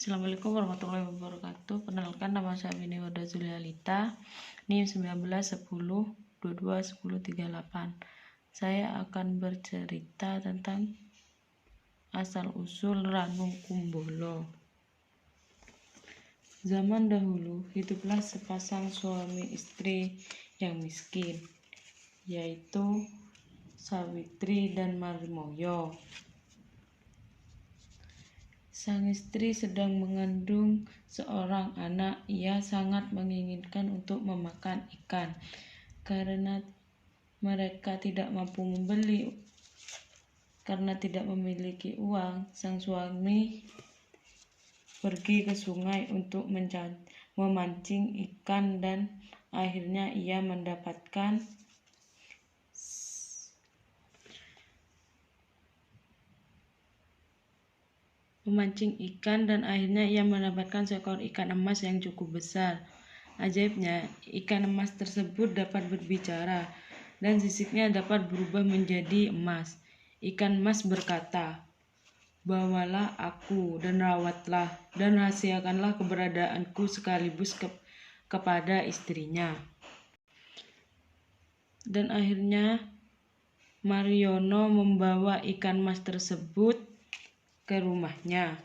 Assalamualaikum warahmatullahi wabarakatuh. Perkenalkan, nama saya Bini Warda Zulialita, NIM 1910221038. Saya akan bercerita tentang asal-usul Ranu Kumbolo. Zaman dahulu hiduplah sepasang suami istri yang miskin, yaitu Sawitri dan Marimoyo. Sang istri sedang mengandung seorang anak. Ia sangat menginginkan untuk memakan ikan. Karena mereka tidak mampu membeli, karena tidak memiliki uang, sang suami pergi ke sungai untuk memancing ikan, dan akhirnya ia mendapatkan seekor ikan emas yang cukup besar. Ajaibnya, ikan emas tersebut dapat berbicara dan sisiknya dapat berubah menjadi emas. Ikan emas berkata, "Bawalah aku dan rawatlah dan rahasiakanlah keberadaanku sekaligus kepada istrinya." Dan akhirnya Mariono membawa ikan emas tersebut ke rumahnya.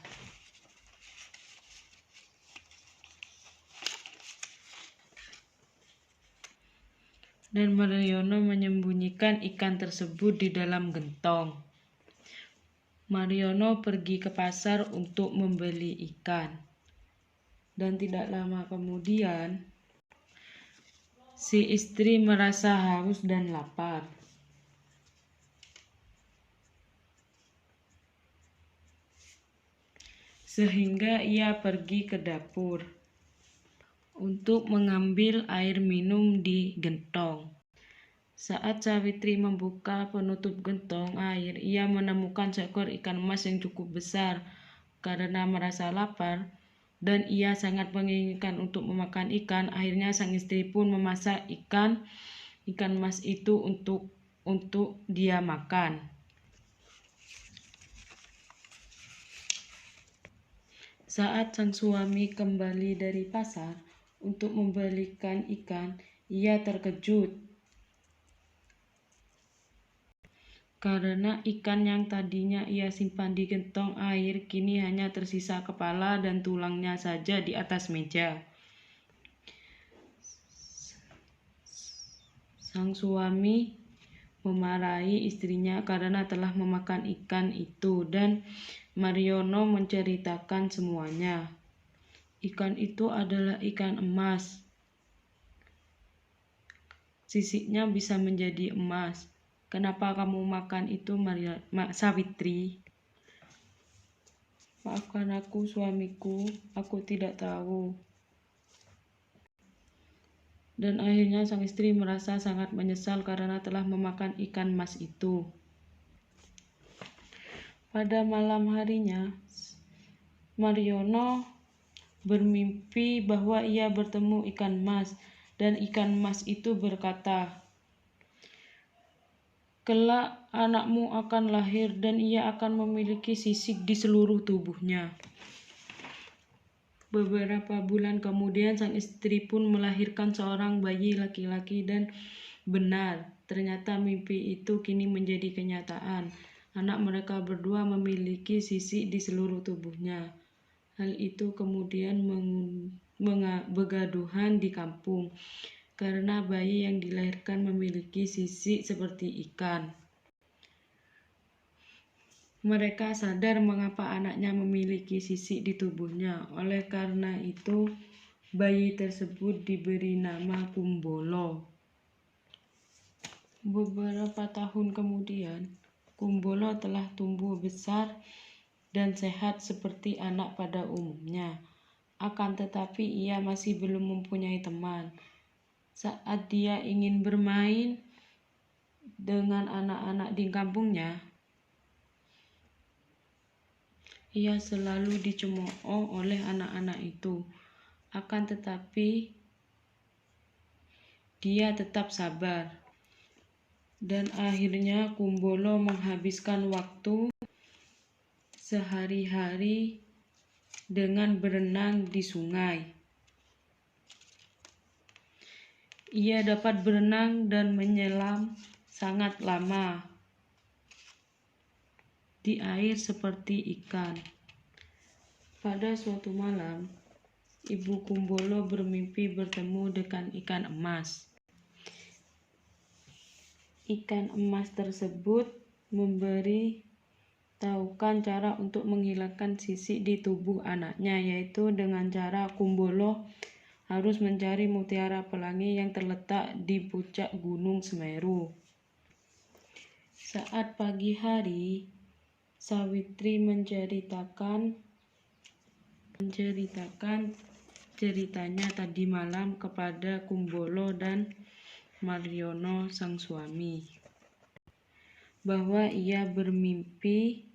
Dan Mariono menyembunyikan ikan tersebut di dalam gentong. Mariono pergi ke pasar untuk membeli ikan. Dan tidak lama kemudian, si istri merasa haus dan lapar. Sehingga ia pergi ke dapur untuk mengambil air minum di gentong. Saat Sawitri membuka penutup gentong air, ia menemukan seekor ikan emas yang cukup besar. Karena merasa lapar dan ia sangat menginginkan untuk memakan ikan, akhirnya sang istri pun memasak ikan emas itu untuk dia makan. Saat sang suami kembali dari pasar untuk membelikan ikan, ia terkejut karena ikan yang tadinya ia simpan di gentong air kini hanya tersisa kepala dan tulangnya saja di atas meja. Sang suami memarahi istrinya karena telah memakan ikan itu, dan Mariono menceritakan semuanya. Ikan itu adalah ikan emas. Sisiknya bisa menjadi emas. Kenapa kamu makan itu, Sawitri? Maafkan aku, suamiku. Aku tidak tahu. Dan akhirnya sang istri merasa sangat menyesal karena telah memakan ikan emas itu. Pada malam harinya, Mariono bermimpi bahwa ia bertemu ikan emas, dan ikan emas itu berkata, "Kelak anakmu akan lahir dan ia akan memiliki sisik di seluruh tubuhnya." Beberapa bulan kemudian sang istri pun melahirkan seorang bayi laki-laki, dan benar, ternyata mimpi itu kini menjadi kenyataan. Anak mereka berdua memiliki sisik di seluruh tubuhnya. Hal itu kemudian begaduhan di kampung karena bayi yang dilahirkan memiliki sisik seperti ikan. Mereka sadar mengapa anaknya memiliki sisik di tubuhnya. Oleh karena itu, bayi tersebut diberi nama Kumbolo. Beberapa tahun kemudian, Kumbolo telah tumbuh besar dan sehat seperti anak pada umumnya. Akan tetapi ia masih belum mempunyai teman. Saat dia ingin bermain dengan anak-anak di kampungnya, ia selalu dicemooh oleh anak-anak itu. Akan tetapi dia tetap sabar. Dan akhirnya Kumbolo menghabiskan waktu sehari-hari dengan berenang di sungai. Ia dapat berenang dan menyelam sangat lama di air seperti ikan. Pada suatu malam, Ibu Kumbolo bermimpi bertemu dengan ikan emas. Ikan emas tersebut memberitahukan cara untuk menghilangkan sisik di tubuh anaknya, yaitu dengan cara Kumbolo harus mencari mutiara pelangi yang terletak di puncak Gunung Semeru. Saat pagi hari, Sawitri menceritakan ceritanya tadi malam kepada Kumbolo dan Mariono sang suami, bahwa ia bermimpi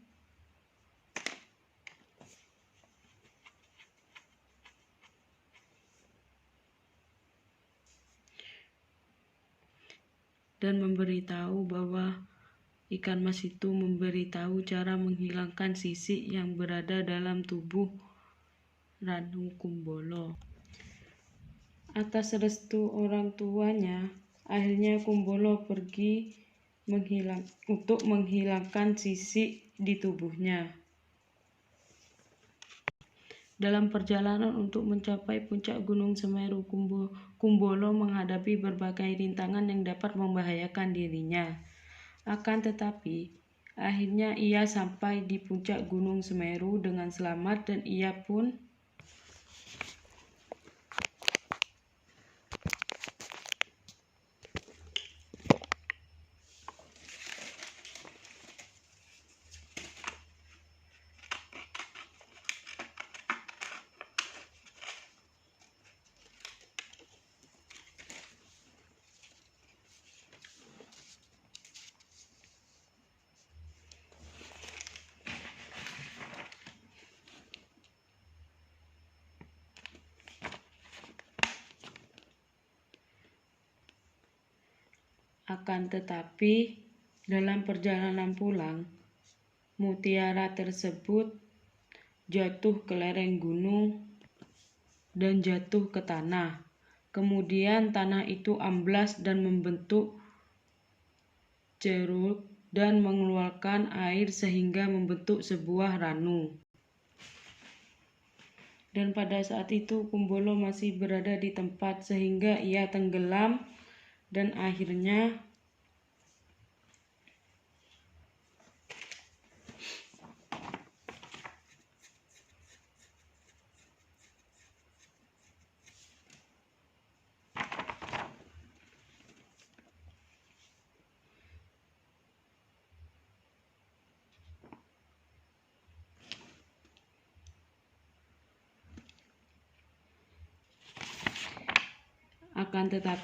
dan memberitahu bahwa ikan mas itu memberitahu cara menghilangkan sisik yang berada dalam tubuh Ranu Kumbolo. Atas restu orang tuanya, akhirnya Kumbolo pergi untuk menghilangkan sisik di tubuhnya. Dalam perjalanan untuk mencapai puncak Gunung Semeru, Kumbolo menghadapi berbagai rintangan yang dapat membahayakan dirinya. Akan tetapi, akhirnya ia sampai di puncak Gunung Semeru dengan selamat dan ia pun Akan tetapi, dalam perjalanan pulang, mutiara tersebut jatuh ke lereng gunung dan jatuh ke tanah. Kemudian tanah itu amblas dan membentuk ceruk dan mengeluarkan air sehingga membentuk sebuah ranu. Dan pada saat itu Kumbolo masih berada di tempat sehingga ia tenggelam dan akhirnya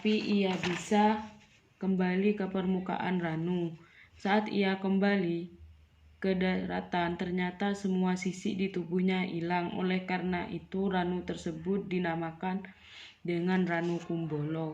ia bisa kembali ke permukaan ranu. Saat ia kembali ke daratan, ternyata semua sisik di tubuhnya hilang. Oleh karena itu, ranu tersebut dinamakan dengan Ranu Kumbolo.